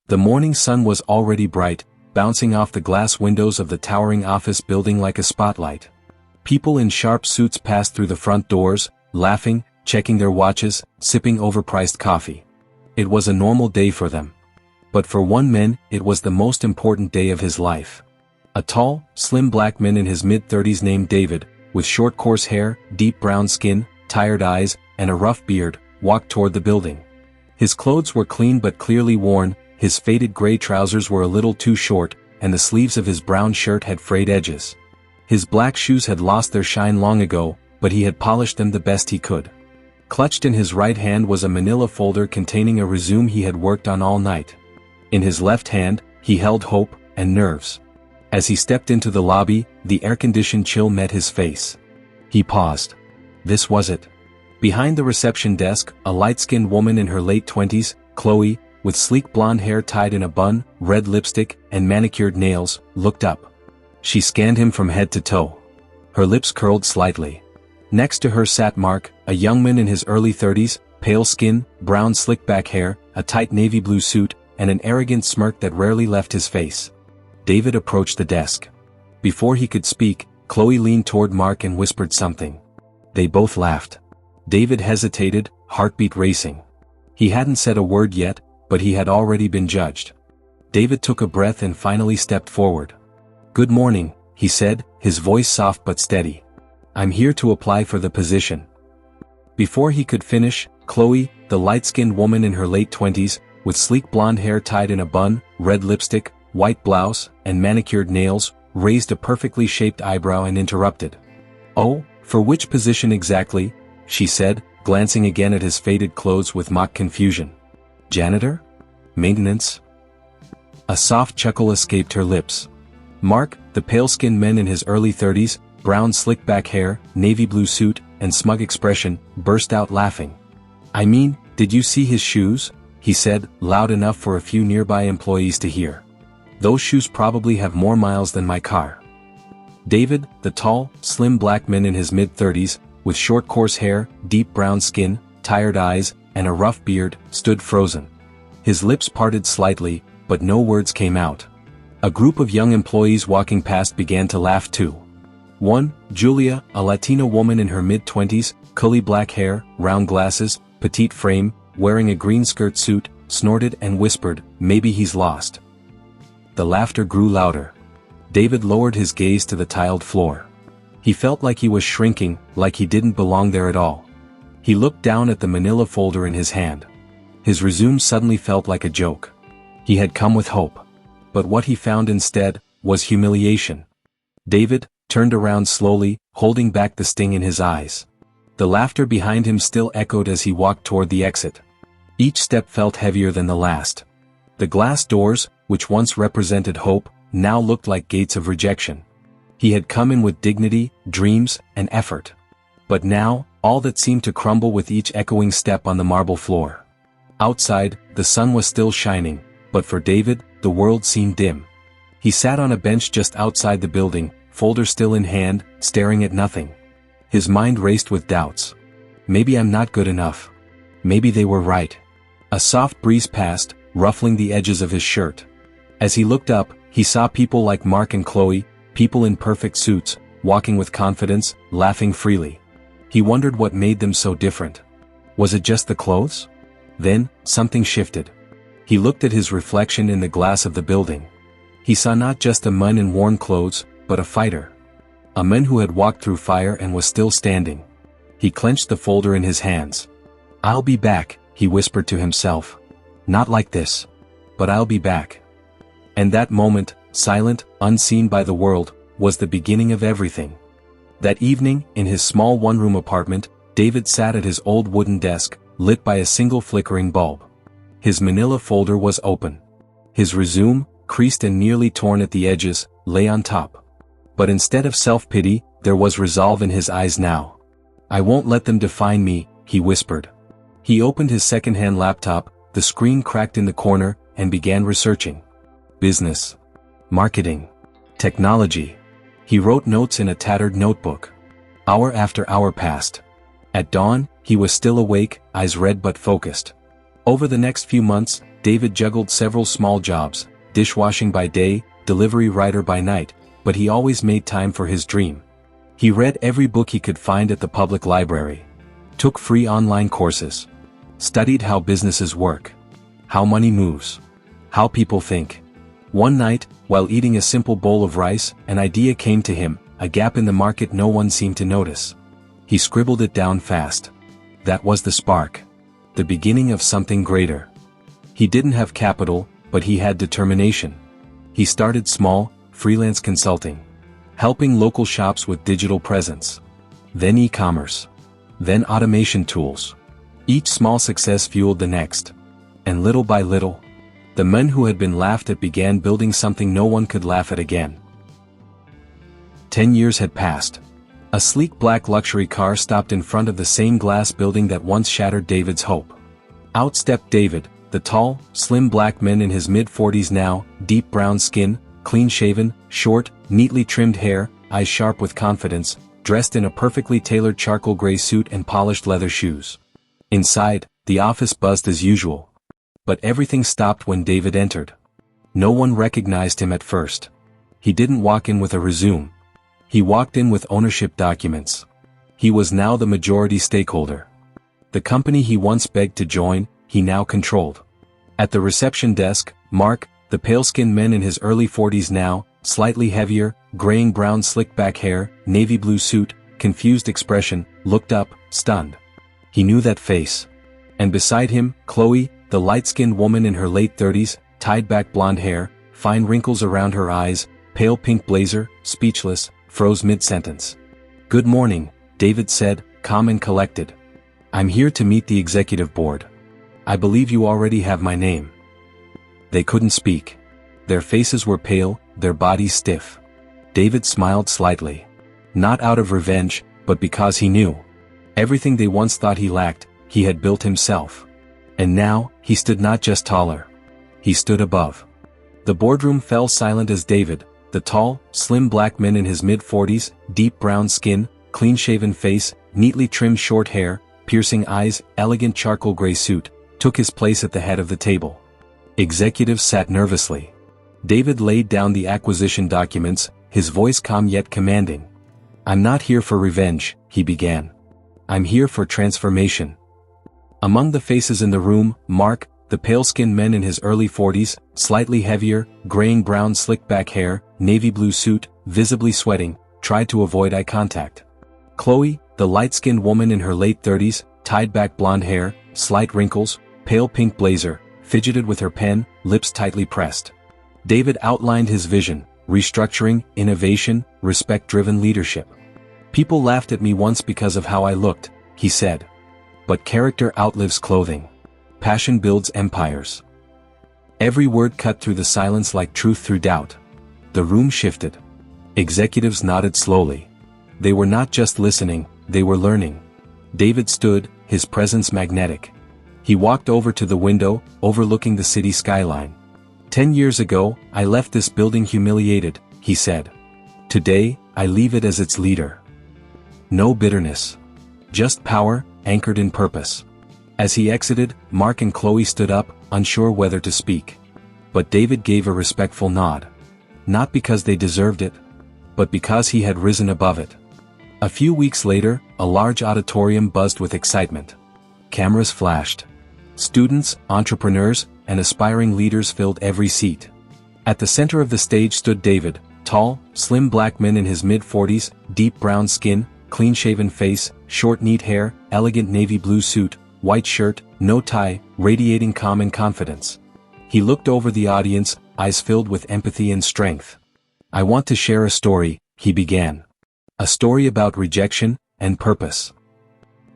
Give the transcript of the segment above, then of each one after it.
The morning sun was already bright, bouncing off the glass windows of the towering office building like a spotlight. People in sharp suits passed through the front doors, laughing, checking their watches, sipping overpriced coffee. It was a normal day for them. But for one man, it was the most important day of his life. A tall, slim black man in his mid-30s named David, with short coarse hair, deep brown skin, tired eyes, and a rough beard, walked toward the building. His clothes were clean but clearly worn, his faded gray trousers were a little too short, and the sleeves of his brown shirt had frayed edges. His black shoes had lost their shine long ago, but he had polished them the best he could. Clutched in his right hand was a manila folder containing a resume he had worked on all night. In his left hand, he held hope and nerves. As he stepped into the lobby, the air-conditioned chill met his face. He paused. This was it. Behind the reception desk, a light-skinned woman in her late 20s, Chloe, with sleek blonde hair tied in a bun, red lipstick, and manicured nails, looked up. She scanned him from head to toe. Her lips curled slightly. Next to her sat Mark, a young man in his early 30s, pale skin, brown slick-back hair, a tight navy blue suit, and an arrogant smirk that rarely left his face. David approached the desk. Before he could speak, Chloe leaned toward Mark and whispered something. They both laughed. David hesitated, heartbeat racing. He hadn't said a word yet, but he had already been judged. David took a breath and finally stepped forward. "Good morning," he said, his voice soft but steady. "I'm here to apply for the position." Before he could finish, Chloe, the light-skinned woman in her late 20s, with sleek blonde hair tied in a bun, red lipstick, white blouse, and manicured nails, raised a perfectly shaped eyebrow and interrupted. "Oh, for which position exactly?" she said, glancing again at his faded clothes with mock confusion. "Janitor? Maintenance?" A soft chuckle escaped her lips. Mark, the pale-skinned man in his early 30s, brown slick-back hair, navy blue suit, and smug expression, burst out laughing. "I mean, did you see his shoes?" he said, loud enough for a few nearby employees to hear. "Those shoes probably have more miles than my car." David, the tall, slim black man in his mid-30s, with short coarse hair, deep brown skin, tired eyes, and a rough beard, stood frozen. His lips parted slightly, but no words came out. A group of young employees walking past began to laugh too. One, Julia, a Latina woman in her mid-20s, curly black hair, round glasses, petite frame, wearing a green skirt suit, snorted and whispered, "Maybe he's lost." The laughter grew louder. David lowered his gaze to the tiled floor. He felt like he was shrinking, like he didn't belong there at all. He looked down at the manila folder in his hand. His resume suddenly felt like a joke. He had come with hope. But what he found instead was humiliation. David turned around slowly, holding back the sting in his eyes. The laughter behind him still echoed as he walked toward the exit. Each step felt heavier than the last. The glass doors, which once represented hope, now looked like gates of rejection. He had come in with dignity, dreams, and effort. But now, all that seemed to crumble with each echoing step on the marble floor. Outside, the sun was still shining, but for David, the world seemed dim. He sat on a bench just outside the building, folder still in hand, staring at nothing. His mind raced with doubts. Maybe I'm not good enough. Maybe they were right. A soft breeze passed, ruffling the edges of his shirt. As he looked up, he saw people like Mark and Chloe, people in perfect suits, walking with confidence, laughing freely. He wondered what made them so different. Was it just the clothes? Then, something shifted. He looked at his reflection in the glass of the building. He saw not just a man in worn clothes, but a fighter. A man who had walked through fire and was still standing. He clenched the folder in his hands. "I'll be back," he whispered to himself. "Not like this. But I'll be back." And that moment, silent, unseen by the world, was the beginning of everything. That evening, in his small one-room apartment, David sat at his old wooden desk, lit by a single flickering bulb. His manila folder was open. His resume, creased and nearly torn at the edges, lay on top. But instead of self-pity, there was resolve in his eyes now. "I won't let them define me," he whispered. He opened his second-hand laptop, the screen cracked in the corner, and began researching. Business. Marketing. Technology. He wrote notes in a tattered notebook. Hour after hour passed. At dawn, he was still awake, eyes red but focused. Over the next few months, David juggled several small jobs, dishwashing by day, delivery rider by night, but he always made time for his dream. He read every book he could find at the public library, took free online courses, studied how businesses work, how money moves, how people think. One night, while eating a simple bowl of rice, an idea came to him, a gap in the market no one seemed to notice. He scribbled it down fast. That was the spark. The beginning of something greater. He didn't have capital, but he had determination. He started small, freelance consulting, helping local shops with digital presence. Then e-commerce. Then automation tools. Each small success fueled the next. And little by little, the men who had been laughed at began building something no one could laugh at again. 10 years had passed. A sleek black luxury car stopped in front of the same glass building that once shattered David's hope. Out stepped David, the tall, slim black man in his mid-40s now, deep brown skin, clean-shaven, short, neatly trimmed hair, eyes sharp with confidence, dressed in a perfectly tailored charcoal gray suit and polished leather shoes. Inside, the office buzzed as usual. But everything stopped when David entered. No one recognized him at first. He didn't walk in with a resume. He walked in with ownership documents. He was now the majority stakeholder. The company he once begged to join, he now controlled. At the reception desk, Mark, the pale-skinned man in his early 40s now, slightly heavier, graying brown slick-back hair, navy blue suit, confused expression, looked up, stunned. He knew that face. And beside him, Chloe, the light-skinned woman in her late 30s, tied-back blonde hair, fine wrinkles around her eyes, pale pink blazer, speechless, froze mid-sentence. "Good morning," David said, calm and collected. "I'm here to meet the executive board. I believe you already have my name." They couldn't speak. Their faces were pale, their bodies stiff. David smiled slightly. Not out of revenge, but because he knew. Everything they once thought he lacked, he had built himself. And now, he stood not just taller. He stood above. The boardroom fell silent as David, the tall, slim black man in his mid-40s, deep brown skin, clean-shaven face, neatly trimmed short hair, piercing eyes, elegant charcoal gray suit, took his place at the head of the table. Executives sat nervously. David laid down the acquisition documents, his voice calm yet commanding. "I'm not here for revenge," he began. "I'm here for transformation." Among the faces in the room, Mark, the pale-skinned man in his early 40s, slightly heavier, graying brown slick-back hair, navy blue suit, visibly sweating, tried to avoid eye contact. Chloe, the light-skinned woman in her late 30s, tied-back blonde hair, slight wrinkles, pale pink blazer, fidgeted with her pen, lips tightly pressed. David outlined his vision: restructuring, innovation, respect-driven leadership. "People laughed at me once because of how I looked," he said. "But character outlives clothing. Passion builds empires." Every word cut through the silence like truth through doubt. The room shifted. Executives nodded slowly. They were not just listening, they were learning. David stood, his presence magnetic. He walked over to the window, overlooking the city skyline. "10 years ago, I left this building humiliated," he said. "Today, I leave it as its leader." No bitterness. Just power, anchored in purpose. As he exited, Mark and Chloe stood up, unsure whether to speak. But David gave a respectful nod. Not because they deserved it, but because he had risen above it. A few weeks later, a large auditorium buzzed with excitement. Cameras flashed. Students, entrepreneurs, and aspiring leaders filled every seat. At the center of the stage stood David, tall, slim black man in his mid-40s, deep brown skin, clean-shaven face, short neat hair, elegant navy blue suit, white shirt, no tie, radiating calm and confidence. He looked over the audience, eyes filled with empathy and strength. "I want to share a story," he began. "A story about rejection and purpose."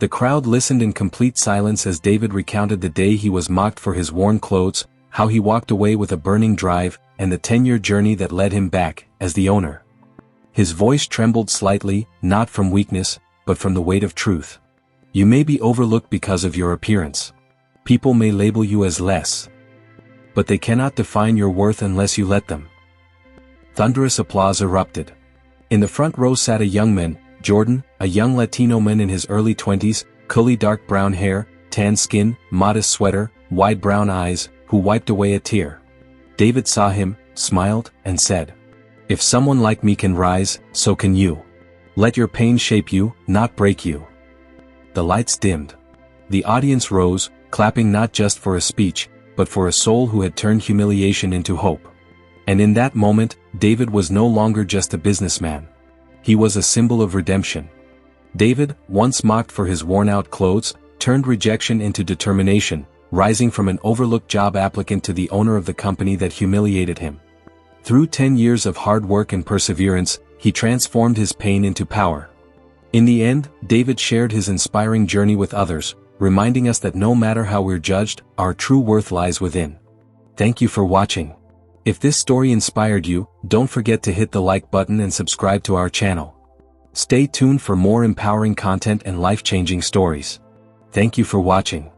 The crowd listened in complete silence as David recounted the day he was mocked for his worn clothes, how he walked away with a burning drive, and the 10-year journey that led him back, as the owner. His voice trembled slightly, not from weakness, but from the weight of truth. "You may be overlooked because of your appearance. People may label you as less. But they cannot define your worth unless you let them." Thunderous applause erupted. In the front row sat a young man, Jordan, a young Latino man in his early 20s, curly dark brown hair, tan skin, modest sweater, wide brown eyes, who wiped away a tear. David saw him, smiled, and said, "If someone like me can rise, so can you. Let your pain shape you, not break you." The lights dimmed. The audience rose, clapping not just for a speech, but for a soul who had turned humiliation into hope. And in that moment, David was no longer just a businessman. He was a symbol of redemption. David, once mocked for his worn-out clothes, turned rejection into determination, rising from an overlooked job applicant to the owner of the company that humiliated him. Through 10 years of hard work and perseverance, he transformed his pain into power. In the end, David shared his inspiring journey with others, reminding us that no matter how we're judged, our true worth lies within. Thank you for watching. If this story inspired you, don't forget to hit the like button and subscribe to our channel. Stay tuned for more empowering content and life-changing stories. Thank you for watching.